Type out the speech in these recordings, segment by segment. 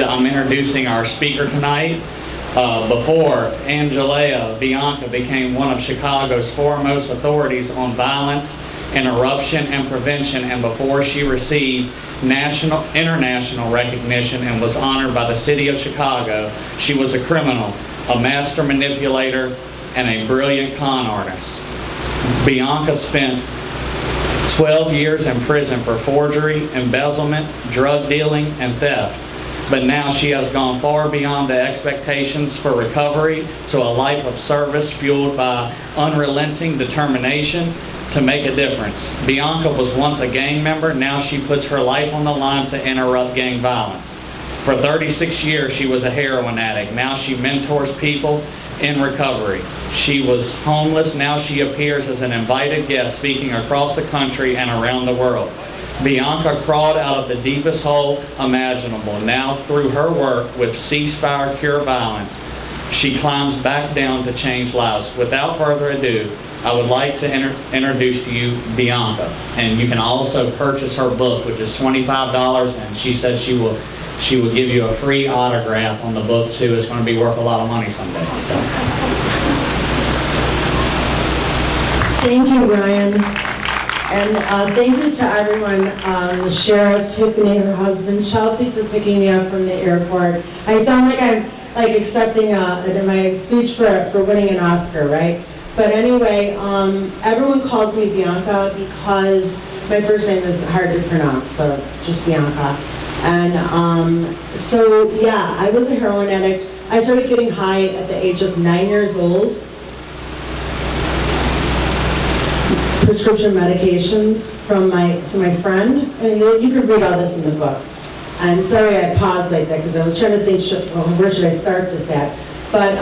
I'm introducing our speaker tonight. Before Angalia Bianca became one of Chicago's foremost authorities on violence, interruption, and prevention, and before she received international recognition and was honored by the city of Chicago, she was a criminal, a master manipulator, and a brilliant con artist. Bianca spent 12 years in prison for forgery, embezzlement, drug dealing, and theft. But now she has gone far beyond the expectations for recovery to a life of service fueled by unrelenting determination to make a difference. Bianca was once a gang member. Now she puts her life on the line to interrupt gang violence. For 36 years, she was a heroin addict. Now she mentors people in recovery. She was homeless. Now she appears as an invited guest speaking across the country and around the world. Bianca crawled out of the deepest hole imaginable. Now, through her work with Ceasefire Cure Violence, she climbs back down to change lives. Without further ado, I would like to introduce to you Bianca. And you can also purchase her book, which is $25, and she said she will give you a free autograph on the book too. It's going to be worth a lot of money someday. So. Thank you, Ryan. And thank you to everyone, the sheriff, Tiffany, her husband, Chelsea for picking me up from the airport. I sound like I'm accepting my speech for winning an Oscar, right? But anyway, everyone calls me Bianca because my first name is hard to pronounce, so just Bianca. And so yeah, I was a heroin addict. I started getting high at the age of 9 years old. Prescription medications from my friend, and you could read all this in the book. And sorry I paused like that because I was trying to think, where should I start this at? But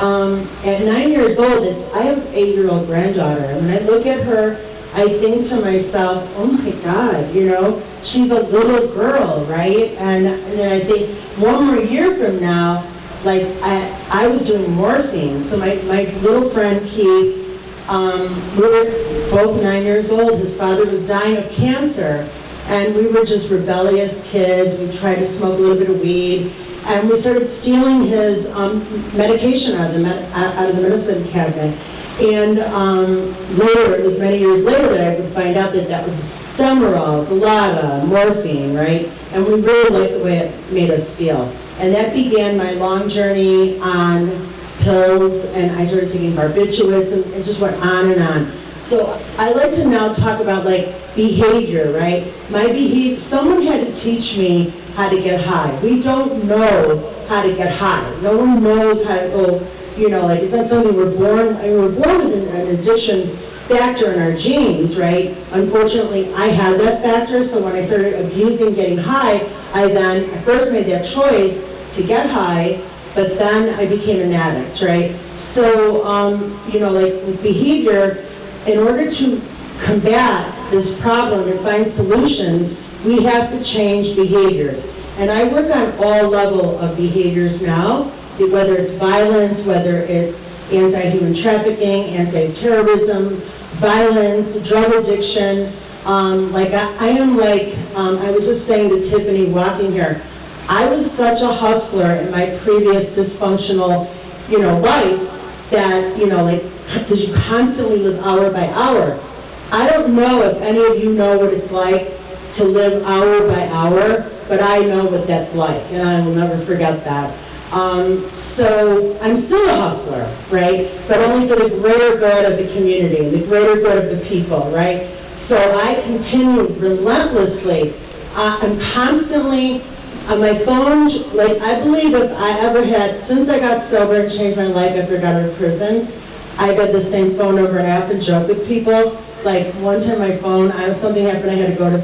at 9 years old, I have an 8-year-old granddaughter, and when I look at her, I think to myself, oh my God, you know, she's a little girl, right? And then I think one more year from now, like I was doing morphine. So my little friend Keith, we were both 9 years old. His father was dying of cancer, and we were just rebellious kids. We tried to smoke a little bit of weed, and we started stealing his medication out of the medicine cabinet. And later, it was many years later that I would find out that was Demerol, Dilaudid, morphine, right? And we really liked the way it made us feel. And that began my long journey on pills, and I started taking barbiturates, and it just went on and on. So I like to now talk about like behavior, right? My behavior, someone had to teach me how to get high. We don't know how to get high. No one knows how to go, you know, like it's not something we're born with an addiction factor in our genes, right? Unfortunately, I had that factor, so when I started abusing getting high, I first made that choice to get high, but then I became an addict, right? So, you know, like with behavior, in order to combat this problem and find solutions, we have to change behaviors. And I work on all level of behaviors now, whether it's violence, whether it's anti-human trafficking, anti-terrorism, violence, drug addiction. I was just saying to Tiffany walking here, I was such a hustler in my previous dysfunctional, you know, life that, you know, like, because you constantly live hour by hour. I don't know if any of you know what it's like to live hour by hour, but I know what that's like, and I will never forget that. So I'm still a hustler, right? But only for the greater good of the community and the greater good of the people, right? So I continue relentlessly. I'm constantly on my phone. Like, I believe if I ever had, since I got sober and changed my life after I got out of prison, I've had the same phone number, and I often joke with people. Like, one time my phone, something happened, I had to go to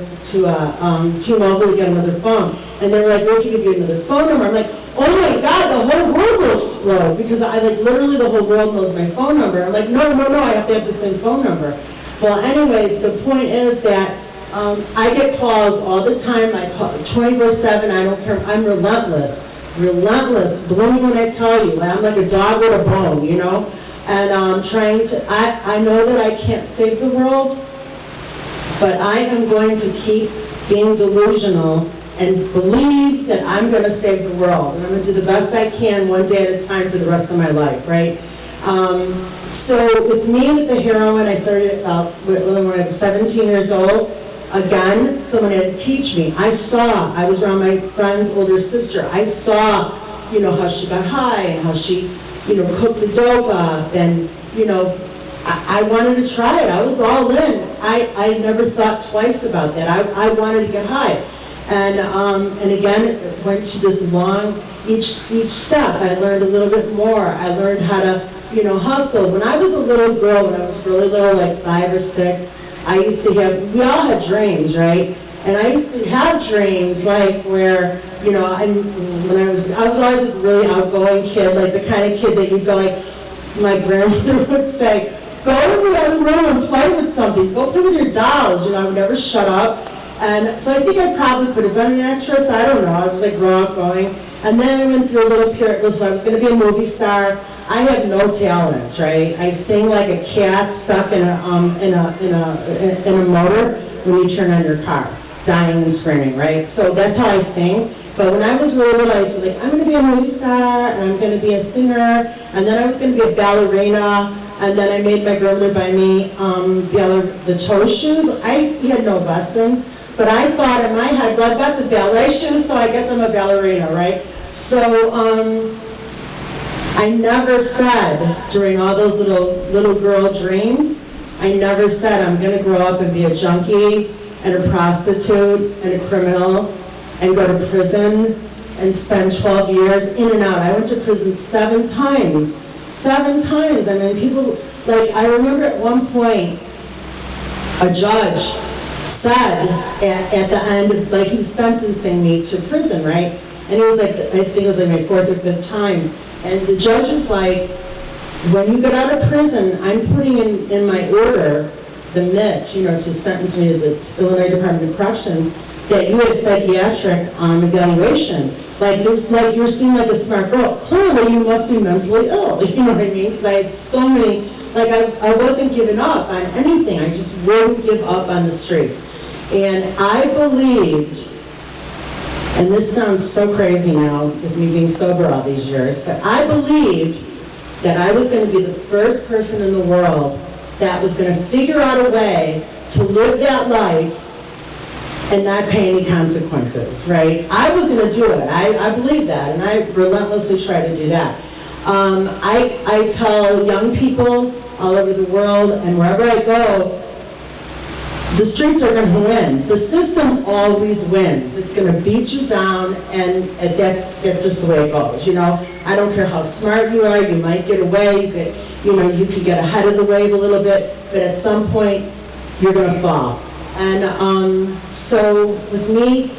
T-Mobile to get another phone. And they were like, well, if you give you another phone number, I'm like, oh my God, the whole world will explode, because literally the whole world knows my phone number. I'm like, no, I have to have the same phone number. Well, anyway, the point is that I get calls all the time. I call 24/7, I don't care, I'm relentless, believe me when I tell you, I'm like a dog with a bone, you know? And I know that I can't save the world, but I am going to keep being delusional and believe that I'm going to save the world, and I'm going to do the best I can one day at a time for the rest of my life, right? So with me, with the heroin, I started when I was 17 years old. Again, someone had to teach me. I was around my friend's older sister. I saw, how she got high and how she, cooked the dope up, and, I wanted to try it. I was all in. I never thought twice about that. I wanted to get high. And again, it went to this long, each step, I learned a little bit more. I learned how to, hustle. When I was a little girl, when I was really little, like 5 or 6, I used to we all had dreams, right? And I used to have dreams like where, when I was always a really outgoing kid, like the kind of kid that you'd go like, my grandmother would say, go to the other room and play with something. Go play with your dolls. I would never shut up. And so I think I probably could have been an actress. I don't know. I was like raw outgoing. And then I went through a little period, so I was going to be a movie star. I have no talent, right? I sing like a cat stuck in a motor when you turn on your car, dying and screaming, right? So that's how I sing. But when I was really little, I was like, I'm going to be a movie star, and I'm going to be a singer, and then I was going to be a ballerina, and then I made my grandmother buy me the toe shoes. I had no lessons, but I thought in my head, well, I've got the ballet shoes, so I guess I'm a ballerina, right? So I never said, during all those little girl dreams, I never said I'm going to grow up and be a junkie and a prostitute and a criminal and go to prison and spend 12 years in and out. I went to prison 7 times. 7 times. I mean, people, like, I remember at one point, a judge said at the end, like, he was sentencing me to prison, right? And it was like, I think it was like my 4th or 5th time. And the judge was like, when you get out of prison, I'm putting in my order, the MIT, to sentence me to the Illinois Department of Corrections, that you had psychiatric evaluation. Like you're seen like a smart girl. Clearly you must be mentally ill, you know what I mean? Because I had so many, like I wasn't giving up on anything. I just wouldn't give up on the streets. And I believed, and this sounds so crazy now with me being sober all these years, but I believed that I was going to be the first person in the world that was going to figure out a way to live that life and not pay any consequences, right? I was going to do it. I believe that, and I relentlessly try to do that. I tell young people all over the world and wherever I go, the streets are going to win. The system always wins. It's going to beat you down, and that's just the way it goes. I don't care how smart you are. You might get away. You could get ahead of the wave a little bit, but at some point, you're going to fall. And so with me,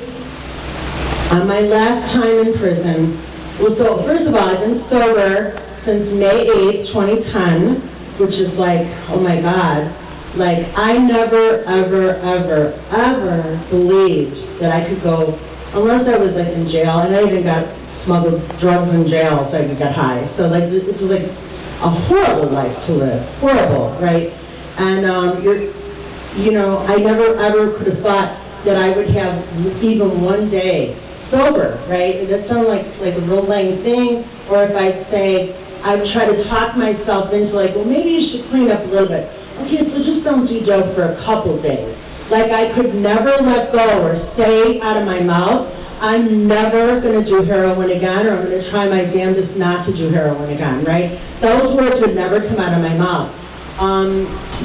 on my last time in prison, well, so first of all, I've been sober since May 8th, 2010, which is like, oh my God. Like, I never, ever, ever, ever believed that I could go, unless I was like in jail, and I even got smuggled drugs in jail so I could get high. So like, it's like a horrible life to live, horrible, right? And I never ever could have thought that I would have even one day sober, right? That sounded like a real lame thing. Or if I'd say, I would try to talk myself into like, well, maybe you should clean up a little bit. Okay, so just don't do dope for a couple days. Like I could never let go or say out of my mouth, I'm never going to do heroin again, or I'm going to try my damnedest not to do heroin again, right? Those words would never come out of my mouth.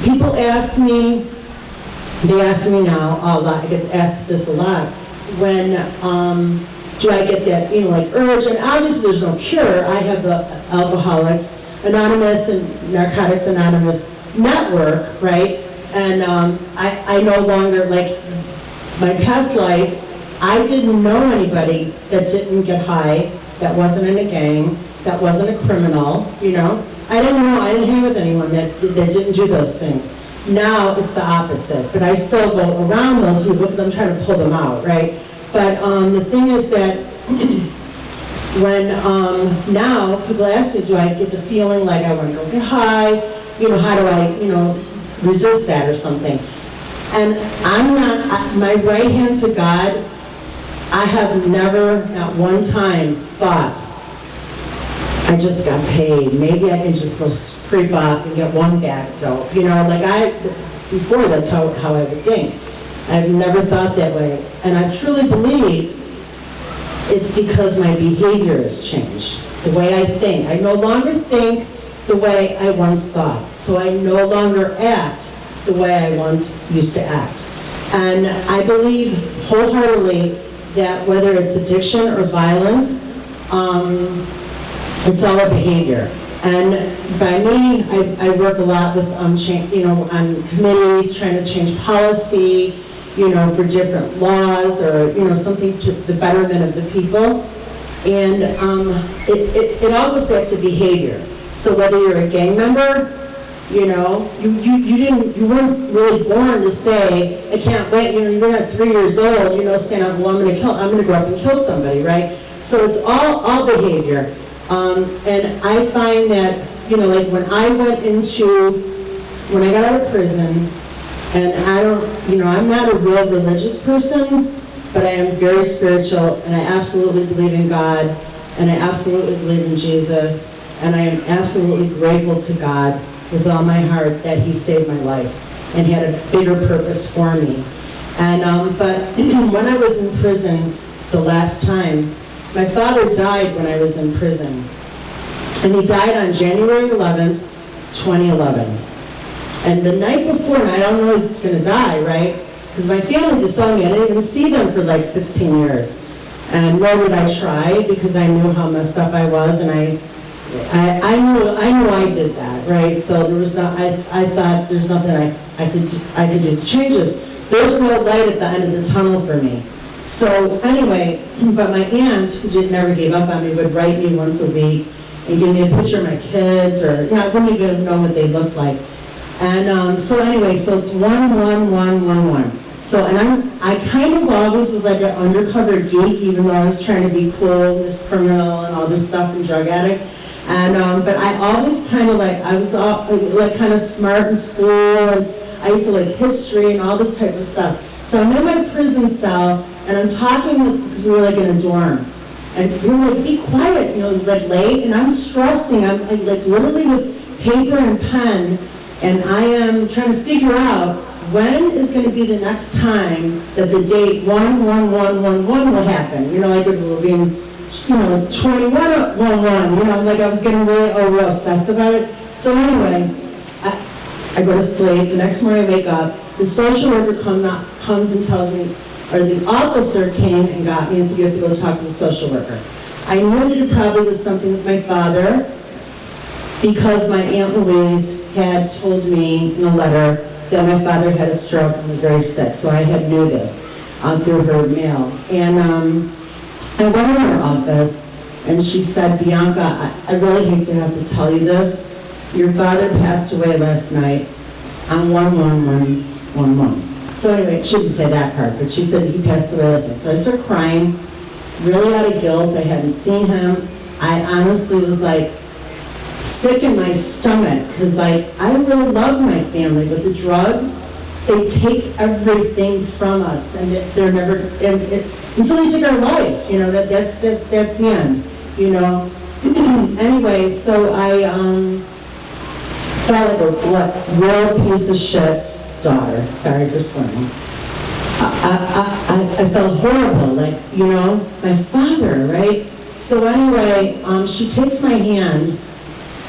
People ask me, they ask me now a lot, I get asked this a lot, when do I get that, like urge? And obviously there's no cure. I have the Alcoholics Anonymous and Narcotics Anonymous network, right? And I no longer, like my past life, I didn't know anybody that didn't get high, that wasn't in a gang, that wasn't a criminal, I didn't hang with anyone that didn't do those things. Now it's the opposite, but I still go around those people because I'm trying to pull them out, right? But the thing is that when now people ask me, do I get the feeling like I want to go get high? How do I, resist that or something? And I'm not, my right hand to God, I have never at one time thought, I just got paid, maybe I can just go creep up and get one bag of dope. You know, like before that's how I would think. I've never thought that way. And I truly believe it's because my behavior has changed. The way I think. I no longer think the way I once thought. So I no longer act the way I once used to act. And I believe wholeheartedly that whether it's addiction or violence, it's all a behavior. And by me, I work a lot with, on committees, trying to change policy, for different laws or, something to the betterment of the people. And it all goes back to behavior. So whether you're a gang member, you weren't really born to say, I can't wait, you're not 3 years old, saying, well, I'm gonna grow up and kill somebody, right? So it's all behavior. And I find that, like when I got out of prison, and I'm not a real religious person, but I am very spiritual, and I absolutely believe in God, and I absolutely believe in Jesus, and I am absolutely grateful to God with all my heart that He saved my life and had a bigger purpose for me. And but when I was in prison the last time, my father died when I was in prison, and he died on January 11th, 2011. And the night before, and I don't know he's gonna die, right? Because my family disowned me. I didn't even see them for like 16 years. And nor did I try, because I knew how messed up I was, and I knew I did that, right? So there was not, I thought there's nothing I could do to change this. There's no light at the end of the tunnel for me. So anyway, but my aunt, who never gave up on me, would write me once a week and give me a picture of my kids, or I wouldn't even know what they looked like. And so anyway, so it's 11111. So, and I kind of always was like an undercover geek, even though I was trying to be cool, this criminal and all this stuff and drug addict. And but I always kind of like, I was like kind of smart in school, and I used to like history and all this type of stuff. So I'm in my prison cell, and I'm talking because we were like in a dorm. And we were like, be quiet, it was like late, and I'm stressing. I'm like literally with paper and pen, and I am trying to figure out when is going to be the next time that the date 11111 will happen. Like it will be in, 2111. Like I was getting really obsessed about it. So anyway, I go to sleep. The next morning I wake up. The social worker comes and tells me, or the officer came and got me and said, you have to go talk to the social worker. I knew that it probably was something with my father, because my Aunt Louise had told me in a letter that my father had a stroke and was very sick. So I had knew this through her mail. And I went in her office, and she said, Bianca, I really hate to have to tell you this. Your father passed away last night on 11111. So anyway, she didn't say that part, but she said he passed away last night. So I started crying, really out of guilt. I hadn't seen him. I honestly was like sick in my stomach, because like I really love my family, but the drugs, they take everything from us, and they're never, until they take our life, that's the end, Anyway, so I felt like a real piece of shit daughter. Sorry for swearing. I felt horrible, like, my father, right? So anyway, she takes my hand,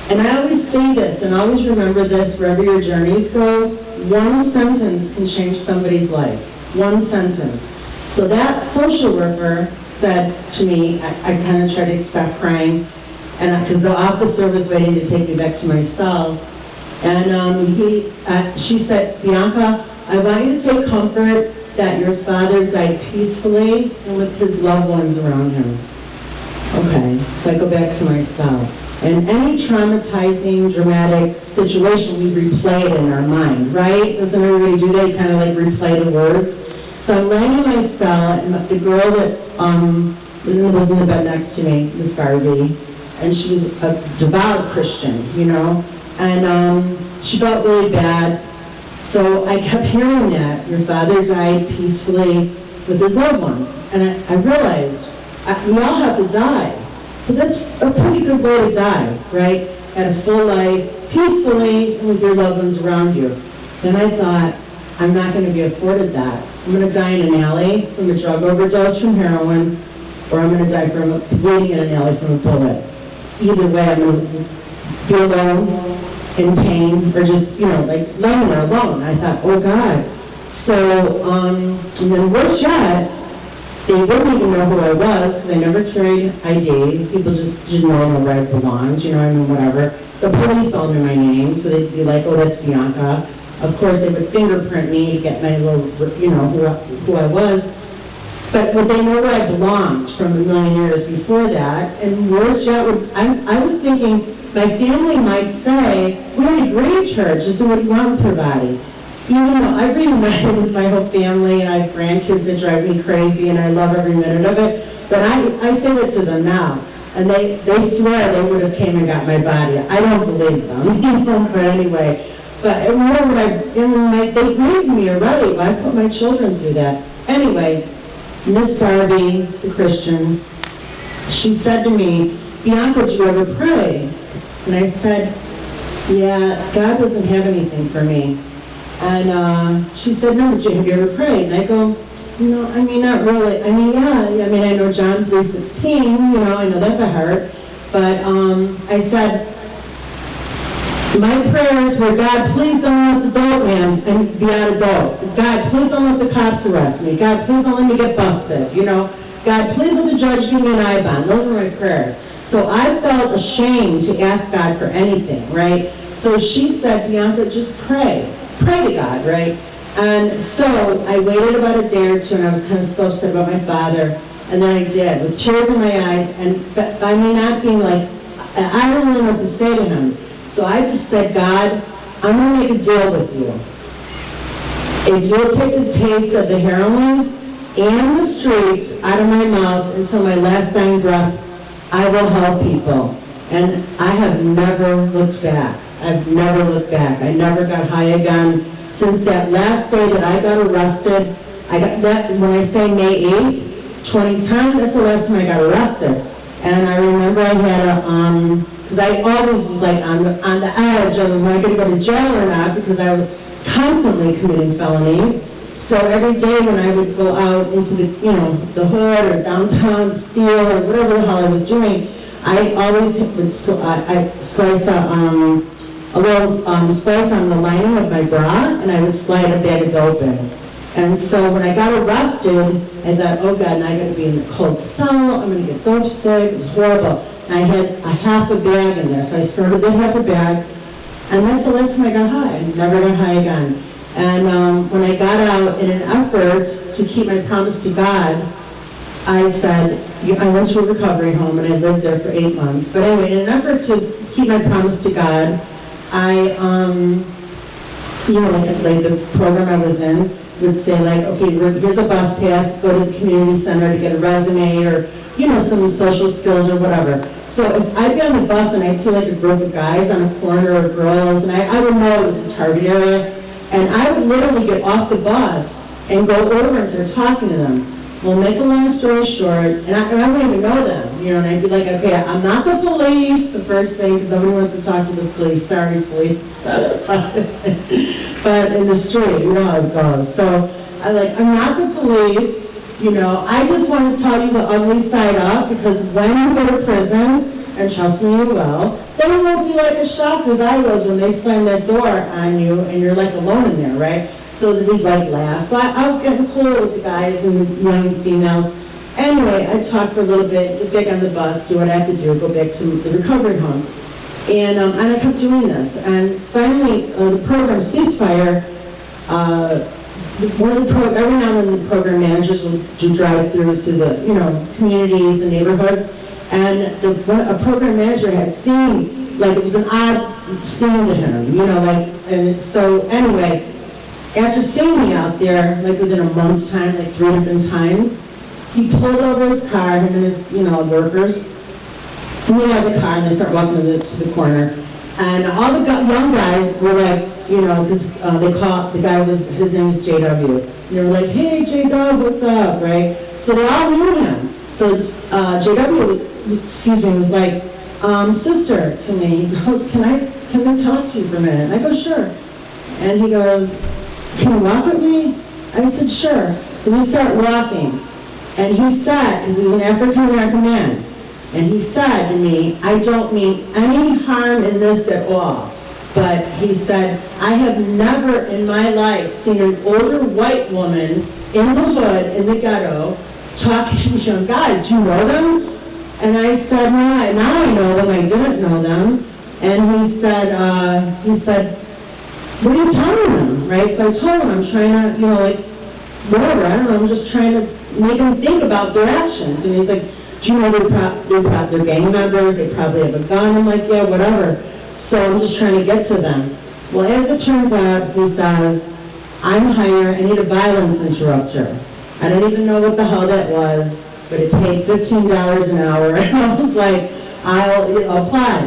and I always say this, and always remember this wherever your journeys go, one sentence can change somebody's life. One sentence. So that social worker said to me, I kind of tried to stop crying, and because the officer was waiting to take me back to my cell, and she said, Bianca, I want you to take comfort that your father died peacefully and with his loved ones around him. Okay, so I go back to my cell. And any traumatizing, dramatic situation, we replay it in our mind, right? Doesn't everybody do that? You kind of like replay the words. So I'm laying in my cell, and the girl that was in the bed next to me, Miss Barbie, and she was a devout Christian, and she felt really bad. So I kept hearing that your father died peacefully with his loved ones. And I realized we all have to die. So that's a pretty good way to die, right? At a full life, peacefully, and with your loved ones around you. Then I thought, I'm not going to be afforded that. I'm going to die in an alley from a drug overdose from heroin, or I'm going to die from bleeding in an alley from a bullet. Either way, I'm going to be alone, in pain, or just, like laying there alone. I thought, oh God. So, and then worse yet, they wouldn't even know who I was because I never carried ID. People just didn't know where I belonged, whatever. The police all knew my name, so they'd be like, oh, that's Bianca. Of course, they would fingerprint me to get my little, who I was. But would they know where I belonged from a million years before that? And worse yet, I was thinking my family might say, we already grieved her, just do what you want with her body. Even though I've reunited with my whole family and I have grandkids that drive me crazy and I love every minute of it, but I say that to them now. And they swear they would have came and got my body. I don't believe them, but anyway. But they grieved me already, but I put my children through that. Anyway, Miss Barbie, the Christian, she said to me, Bianca, do you ever pray? And I said, yeah, God doesn't have anything for me. And she said, no, but have you ever prayed? And I go, no, not really. Yeah, I know John 3:16, I know that by heart. But I said, my prayers were, God, please don't let the dope man and be out of dope. God, please don't let the cops arrest me. God, please don't let me get busted. God, please let the judge give me an I-bond. Those were my prayers. So I felt ashamed to ask God for anything, right? So she said, Bianca, just pray. Pray to God, right? And so I waited about a day or two, and I was kind of still upset about my father. And then I did, with tears in my eyes, and by me not being like, I don't really know what to say to him. So I just said, God, I'm going to make a deal with you. If you'll take the taste of the heroin and the streets out of my mouth until my last dying breath, I will help people. And I have never looked back. I've never looked back. I never got high again. Since that last day that I got arrested, I got that, when I say May 8th, 2010, that's the last time I got arrested. And I remember I had because I always was like on the edge of, am I going to go to jail or not? Because I was constantly committing felonies. So every day when I would go out into the hood or downtown to steal or whatever the hell I was doing, I always would slice a little slice on the lining of my bra, and I would slide a bag of dope in. And so when I got arrested, I thought, oh God, now I got to be in the cold cell, I'm going to get dope sick, it was horrible. And I had a half a bag in there, so I started that half a bag, and that's the last time I got high. I never got high again. And when I got out, in an effort to keep my promise to God, I said, I went to a recovery home and I lived there for 8 months. But anyway, in an effort to keep my promise to God, I, like the program I was in would say like, okay, here's a bus pass, go to the community center to get a resume or, some social skills or whatever. So if I'd be on the bus and I'd see like a group of guys on a corner or girls, and I would know it was a target area, and I would literally get off the bus and go over and start talking to them. Well, make a long story short, and I wouldn't even know them, and I'd be like, okay, I'm not the police, the first thing, because nobody wants to talk to the police, sorry police, but in the street, how it goes. So I'm not the police, I just want to tell you the ugly side up, because when you go to prison, and trust me, you will, then it won't be like as shocked as I was when they slammed that door on you, and you're like alone in there, right? So that we'd like laugh. So I was getting cool with the guys and the young females. Anyway, I talked for a little bit, get back on the bus, do what I have to do, go back to the recovery home. And I kept doing this. And finally, the program Ceasefire, every now and then the program managers will do drive-throughs to the, communities, the neighborhoods. And a program manager had seen, like it was an odd scene to him, and so anyway, after seeing me out there, like within a month's time, like 3 different times, he pulled over his car, him and his, workers, and they got the car and they start walking to the corner. And all the young guys were like, because they call, the guy his name was JW. they were like, hey, J-Dub, what's up, right? So they all knew him. So JW, was like, sister to me, he goes, can I talk to you for a minute? And I go, sure. And he goes, can you walk with me? I said, sure. So we start walking. And he said, because he was an African-American man, and he said to me, I don't mean any harm in this at all. But he said, I have never in my life seen an older white woman in the hood, in the ghetto, talking to young guys. Do you know them? And I said, no, now I know them. I didn't know them. And he said, what are you telling them, right? So I told him, I'm trying to, like, whatever, I don't know, I'm just trying to make them think about their actions. And he's like, do you know they're gang members, they probably have a gun? I'm like, yeah, whatever. So I'm just trying to get to them. Well, as it turns out, he says, I'm hired, I need a violence interrupter. I don't even know what the hell that was, but it paid $15 an hour. And I was like, I'll apply,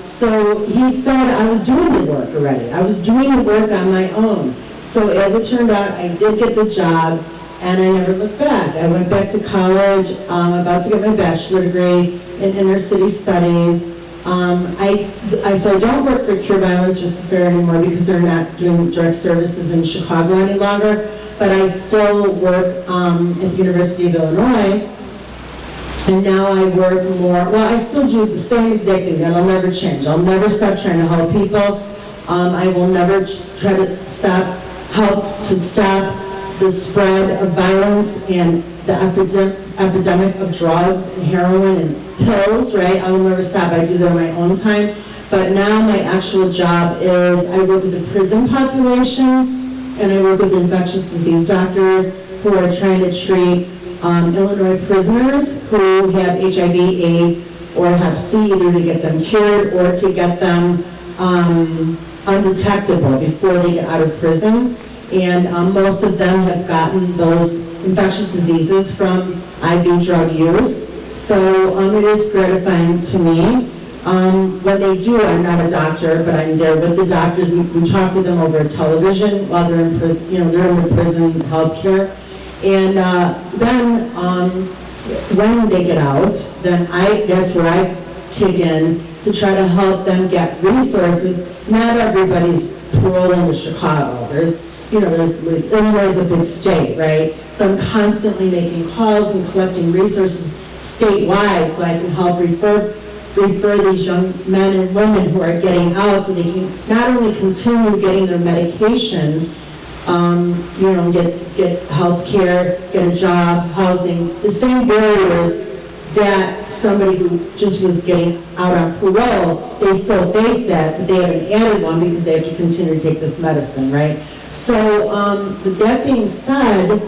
So he said I was doing the work already. I was doing the work on my own. So as it turned out, I did get the job, and I never looked back. I went back to college, about to get my bachelor degree in inner city studies. So I don't work for Cure Violence Justice Fair anymore because they're not doing direct services in Chicago any longer, but I still work at the University of Illinois, and now I work more, I still do the same exact thing. That'll never change. I'll never stop trying to help people. I will never just try to help to stop the spread of violence and the epidemic of drugs and heroin and pills, right? I will never stop. I do that on my own time. But now my actual job is I work with the prison population, and I work with infectious disease doctors who are trying to treat Illinois prisoners who have HIV, AIDS, or Hep C, either to get them cured or to get them undetectable before they get out of prison. And most of them have gotten those infectious diseases from IV drug use. So it is gratifying to me. When they do, I'm not a doctor, but I'm there with the doctors. We talk to them over television while they're in prison, they're in the prison healthcare. And then when they get out, then that's where I kick in to try to help them get resources. Not everybody's paroled into Chicago. Illinois is a big state, right? So I'm constantly making calls and collecting resources statewide so I can help refer these young men and women who are getting out so they can not only continue getting their medication, get health care, get a job, housing, the same barriers that somebody who just was getting out on parole, they still face that, but they haven't added one because they have to continue to take this medicine, right? So, with that being said,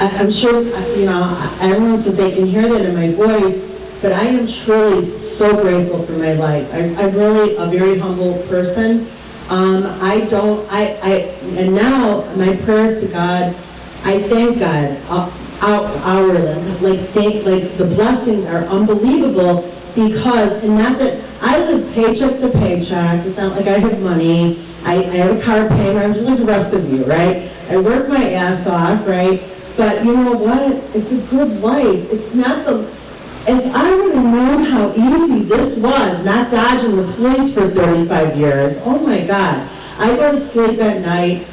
I'm sure, everyone says they can hear that in my voice, but I am truly so grateful for my life. I'm really a very humble person. And now my prayers to God, I thank God hourly. The blessings are unbelievable because, and not that I live paycheck to paycheck. It's not like I have money. I have a car payment. I'm just like the rest of you, right? I work my ass off, right? But you know what? It's a good life. It's not if I would have known how easy this was, not dodging the police for 35 years, oh my God. I go to sleep at night.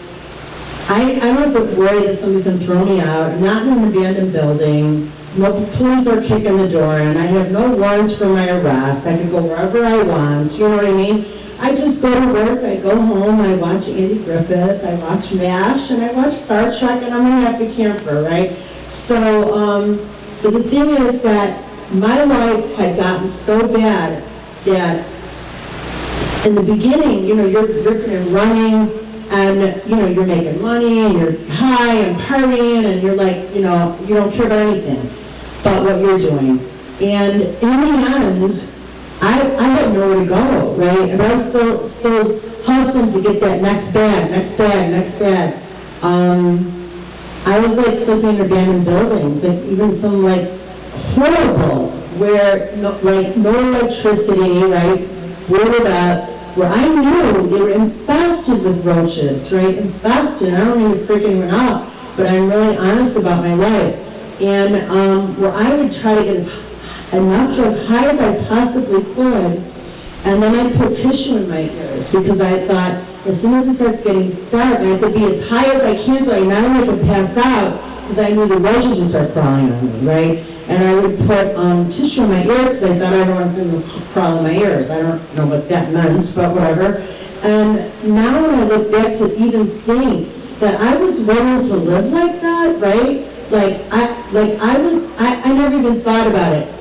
I don't have to worry that somebody's going to throw me out. I'm not in an abandoned building. No police are kicking the door in. I have no warrants for my arrest. I can go wherever I want. You know what I mean? I just go to work. I go home. I watch Andy Griffith. I watch MASH. And I watch Star Trek. And I'm a happy camper, right? So, but the thing is that my life had gotten so bad that in the beginning, you're ripping and running, and you're making money, and you're high and partying, and you're like, you don't care about anything but what you're doing. And in the end, I had nowhere to go, right? And I was still hustling to get that next bag. I was like sleeping in abandoned buildings, like even some like horrible, where no electricity, right? Boarded up, where I knew they were infested with roaches, right? Infested. I don't even freak anyone out, but I'm really honest about my life. And where I would try to get enough to as high as I possibly could, and then I'd put tissue in my ears because I thought as soon as it starts getting dark, I have to be as high as I can so I not only could pass out, because I knew the roaches would start crawling on me, right? And I would put tissue in my ears because I thought I don't want them to crawl in my ears. I don't know what that meant, but whatever. And now when I look back to even think that I was willing to live like that, right? I never even thought about it.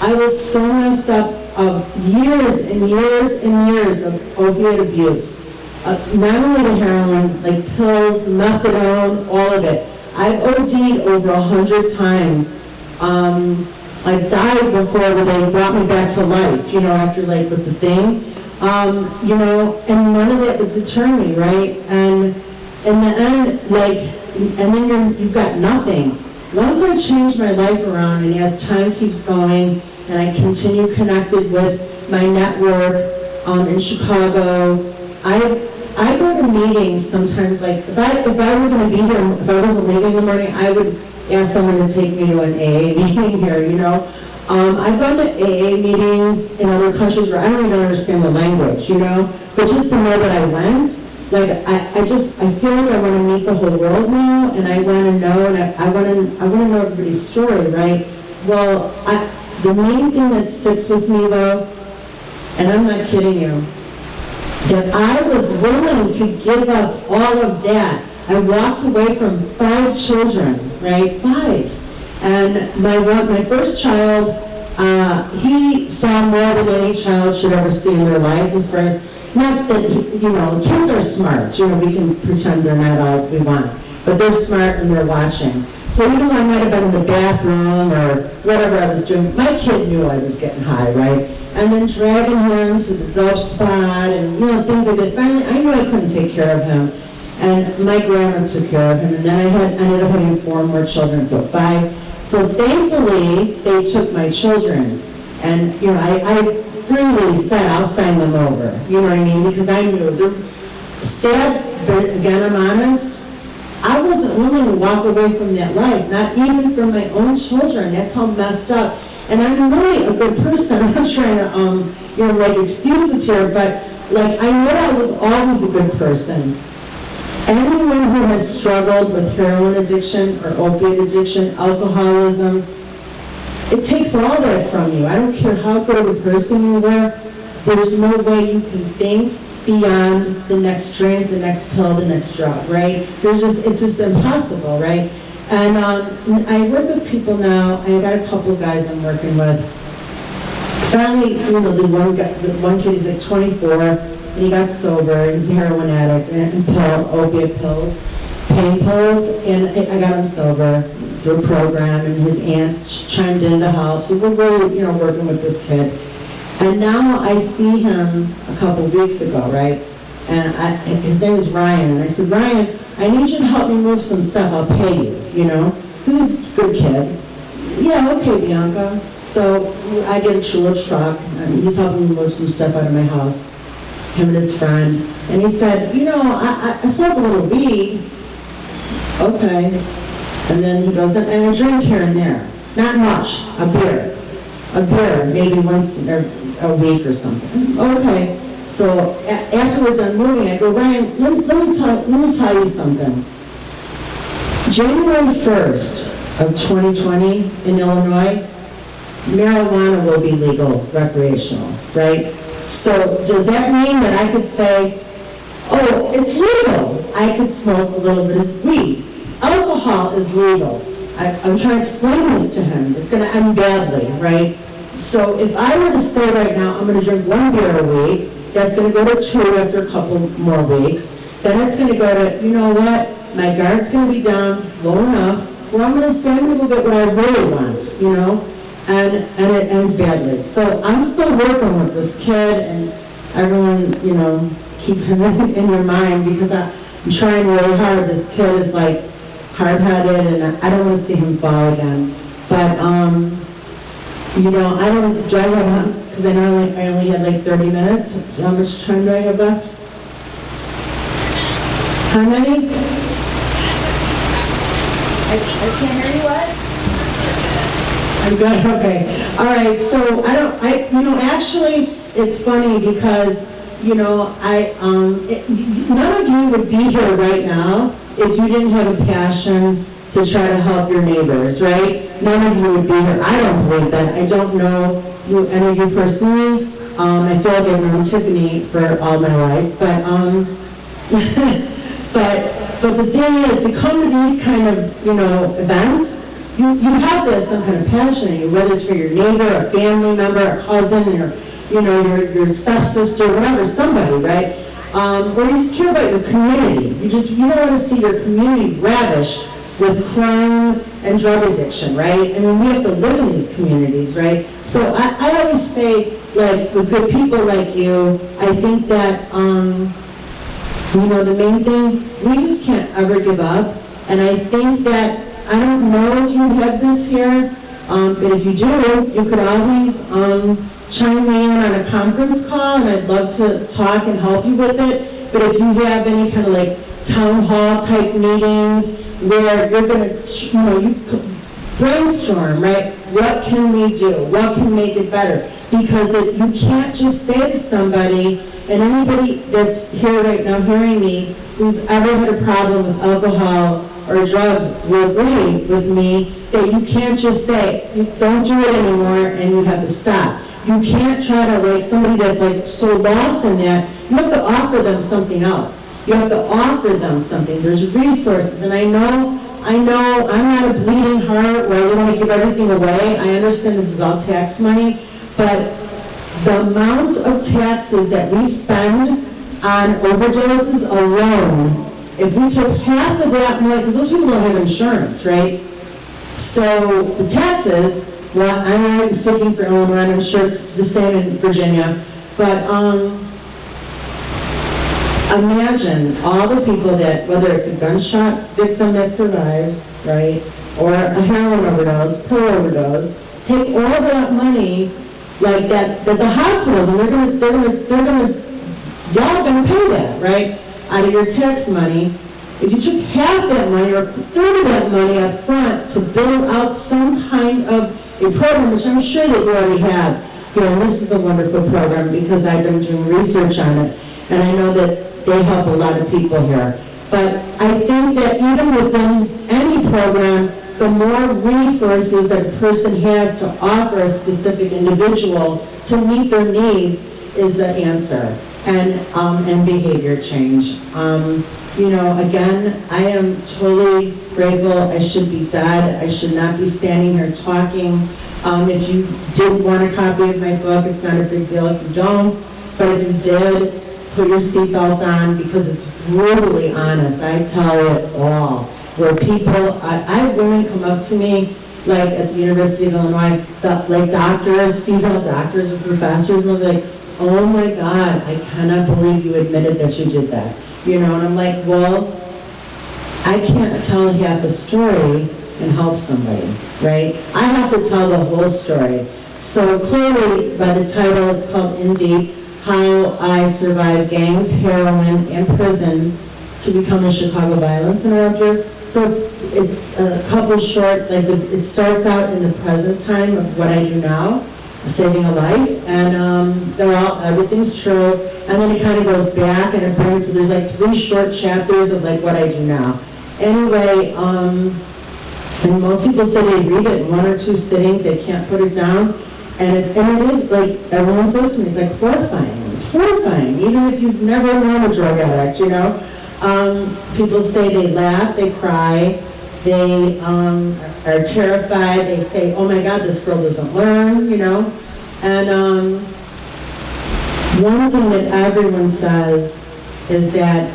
I was so messed up of years and years and years of opiate abuse. Not only the heroin, like pills, methadone, all of it. I've OD'd over 100 times. I died before they brought me back to life, after with the thing. And none of it would deter me, right? And in the end, and then you've got nothing. Once I changed my life around, and as time keeps going, and I continue connected with my network in Chicago, I go to meetings sometimes, if I were going to be here, if I wasn't leaving in the morning, I would ask someone to take me to an AA meeting here, I've gone to AA meetings in other countries where I don't even understand the language, but just to know that I went, I feel like I want to meet the whole world now, and I want to know, and I want to know everybody's story, right? Well, the main thing that sticks with me though, and I'm not kidding you, that I was willing to give up all of that. I walked away from 5 children, right? 5. And my first child, he saw more than any child should ever see in their life, as far as, not that, kids are smart, we can pretend they're not all we want, but they're smart and they're watching. So even though I might have been in the bathroom or whatever I was doing, my kid knew I was getting high, right? And then dragging him to the dope spot and, things like that. Finally, I knew I couldn't take care of him. And my grandma took care of him. And then I ended up having 4 more children, so 5. So thankfully, they took my children. And, I freely said, I'll sign them over. You know what I mean? Because I knew they're sad, but again, I'm honest. I wasn't willing to walk away from that life, not even from my own children. That's how messed up. And I'm really a good person. I'm not trying to, make excuses here, but I know I was always a good person. Anyone who has struggled with heroin addiction or opiate addiction, alcoholism, it takes all that from you. I don't care how good of a person you were, there's no way you can think beyond the next drink, the next pill, the next drug, right? It's just impossible, right? And I work with people now. I got a couple of guys I'm working with. Finally, the one kid, he's 24, and he got sober. He's a heroin addict and opiate pills, pain pills, and I got him sober through a program, and his aunt chimed in to help. So we're really, working with this kid. And now I see him a couple of weeks ago, right? And his name is Ryan. And I said, Ryan, I need you to help me move some stuff. I'll pay you, because he's a good kid. Yeah, okay, Bianca. So I get a little truck, and he's helping me move some stuff out of my house, him and his friend. And he said, I smoke a little weed. Okay. And then he goes, and I drink here and there. Not much, a beer, maybe once a week or something. Okay. So after we're done moving, I go, Ryan, let me tell you something. January 1st of 2020 in Illinois, marijuana will be legal, recreational, right? So does that mean that I could say, oh, it's legal. I could smoke a little bit of weed. Alcohol is legal. I'm trying to explain this to him. It's going to end badly, right? So if I were to say right now, I'm going to drink 1 beer a week, that's going to go to 2 after a couple more weeks. Then it's going to go to, you know what, my guard's going to be down low enough where I'm going to say I'm going to go get what I really want, and it ends badly. So I'm still working with this kid, and everyone, keep him in your mind, because I'm trying really hard. This kid is hard-headed, and I don't want to see him fall again. But You know, I don't, do I have, because I know I only had like 30 minutes. How much time do I have left? How many? I can't hear you, what? I'm good, okay. All right, so actually, it's funny because, none of you would be here right now if you didn't have a passion to try to help your neighbors, right? None of you would be here. I don't believe that. I don't know any of you personally. I feel like I've known Tiffany for all my life, but but the thing is, to come to these kind of, events, you have to have some kind of passion in you, whether it's for your neighbor, a family member, a cousin, your stepsister, whatever, somebody, right? Or you just care about your community. You don't want to see your community ravished with crime and drug addiction, right? I mean, we have to live in these communities, right? So I always say, like, with good people like you, I think that, the main thing, we just can't ever give up. And I think that, I don't know if you have this here, but if you do, you could always chime me in on a conference call, and I'd love to talk and help you with it. But if you have any kind of like town hall type meetings where you're going to, you brainstorm, right? What can we do? What can make it better? Because you can't just say to somebody, and anybody that's here right now hearing me, who's ever had a problem with alcohol or drugs will agree with me that you can't just say, you don't do it anymore and you have to stop. You can't try to, like, somebody that's like so lost in that, you have to offer them something else. You have to offer them something. There's resources, and I know I'm not a bleeding heart where I want to give everything away. I understand this is all tax money, but the amount of taxes that we spend on overdoses alone, if we took half of that money, because those people don't have insurance, right? So the taxes, well, I'm speaking for Illinois, and I'm sure it's the same in Virginia, but imagine all the people that, whether it's a gunshot victim that survives, right, or a heroin overdose, pill overdose, take all that money like that the hospitals, and y'all gonna pay that, right, out of your tax money. If you took half that money or a third of that money up front to build out some kind of a program, which I'm sure that you already have, and this is a wonderful program because I've been doing research on it, and I know that they help a lot of people here. But I think that even within any program, the more resources that a person has to offer a specific individual to meet their needs is the answer, and behavior change. Again, I am totally grateful. I should be dead. I should not be standing here talking. If you did want a copy of my book, it's not a big deal if you don't, but if you did, put your seatbelt on, because it's brutally honest. I tell it all. Where people, I have women come up to me, like at the University of Illinois, like doctors, female doctors or professors, and they're like, oh my God, I cannot believe you admitted that you did that. And I'm like, well, I can't tell half a story and help somebody, right? I have to tell the whole story. So clearly, by the title, it's called In Deep, How I Survived Gangs, Heroin, and Prison to Become a Chicago Violence Interrupter. So it's a couple short, it starts out in the present time of what I do now, saving a life, and everything's true, and then it kind of goes back and it brings, so there's like 3 short chapters of like what I do now. Anyway, and most people say they read it in 1 or 2 sittings, they can't put it down, and it is like, everyone says to me, it's like horrifying. It's horrifying, even if you've never known a drug addict, People say they laugh, they cry, they are terrified, they say, oh my God, this girl doesn't learn, And one thing that everyone says is that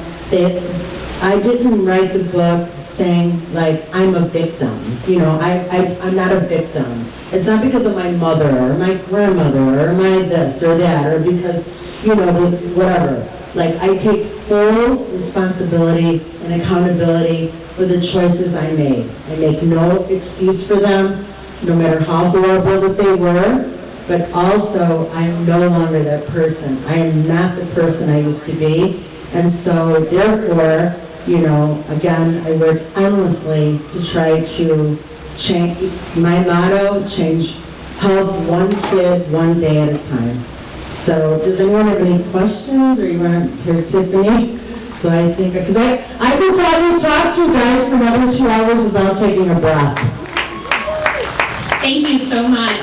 I didn't write the book saying, like, I'm a victim. I'm not a victim. It's not because of my mother or my grandmother or my this or that, or because, whatever. Like, I take full responsibility and accountability for the choices I made. I make no excuse for them, no matter how horrible that they were, but also I'm no longer that person. I am not the person I used to be. And so therefore, you know, again, I work endlessly to try to change, my motto, help one kid one day at a time. So does anyone have any questions, or you want to hear Tiffany? So I think, because I could probably talk to you guys for another 2 hours without taking a breath. Thank you so much.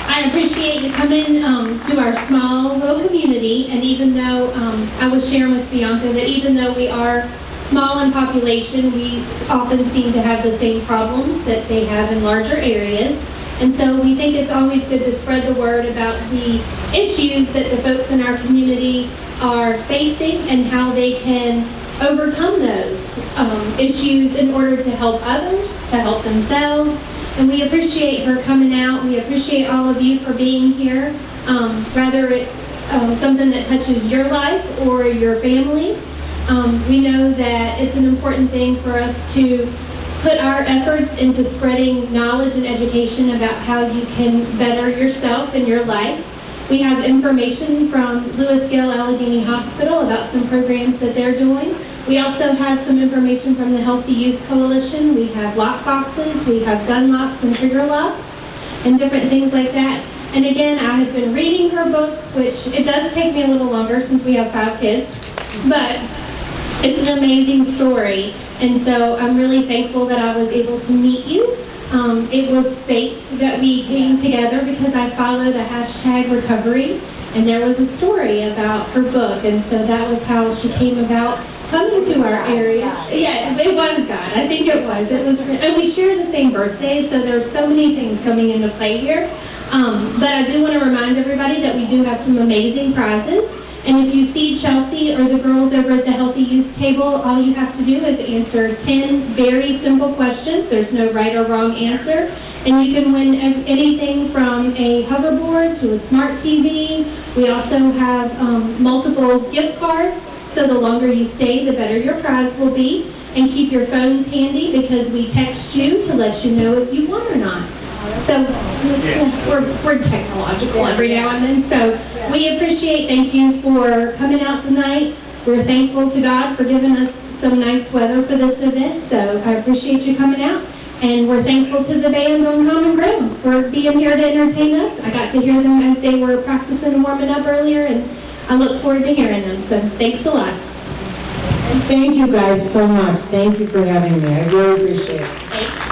I appreciate you coming to our small little community, and even though I was sharing with Bianca that even though we are small in population, we often seem to have the same problems that they have in larger areas. And so we think it's always good to spread the word about the issues that the folks in our community are facing and how they can overcome those issues in order to help others, to help themselves. And we appreciate her coming out. We appreciate all of you for being here. Whether it's something that touches your life or your family's, we know that it's an important thing for us to put our efforts into spreading knowledge and education about how you can better yourself and your life. We have information from Lewis Gill Allegheny Hospital about some programs that they're doing. We also have some information from the Healthy Youth Coalition. We have lock boxes, we have gun locks and trigger locks, and different things like that. And again, I have been reading her book, which it does take me a little longer since we have 5 kids, but it's an amazing story. And so I'm really thankful that I was able to meet you. It was fate that we came together because I followed a hashtag recovery, and there was a story about her book, and so that was how she came about coming to our area. Yeah, it was God. I think it was. And we share the same birthday, so there's so many things coming into play here. But I do want to remind everybody that we do have some amazing prizes. And if you see Chelsea or the girls over at the Healthy Youth table, all you have to do is answer 10 very simple questions. There's no right or wrong answer. And you can win anything from a hoverboard to a smart TV. We also have multiple gift cards. So the longer you stay, the better your prize will be. And keep your phones handy because we text you to let you know if you won or not. So we're technological every now and then. So we appreciate, thank you for coming out tonight. We're thankful to God for giving us some nice weather for this event. So I appreciate you coming out. And we're thankful to the band on Common Ground for being here to entertain us. I got to hear them as they were practicing and warming up earlier, and I look forward to hearing them. So thanks a lot. And thank you guys so much. Thank you for having me. I really appreciate it. Thank you.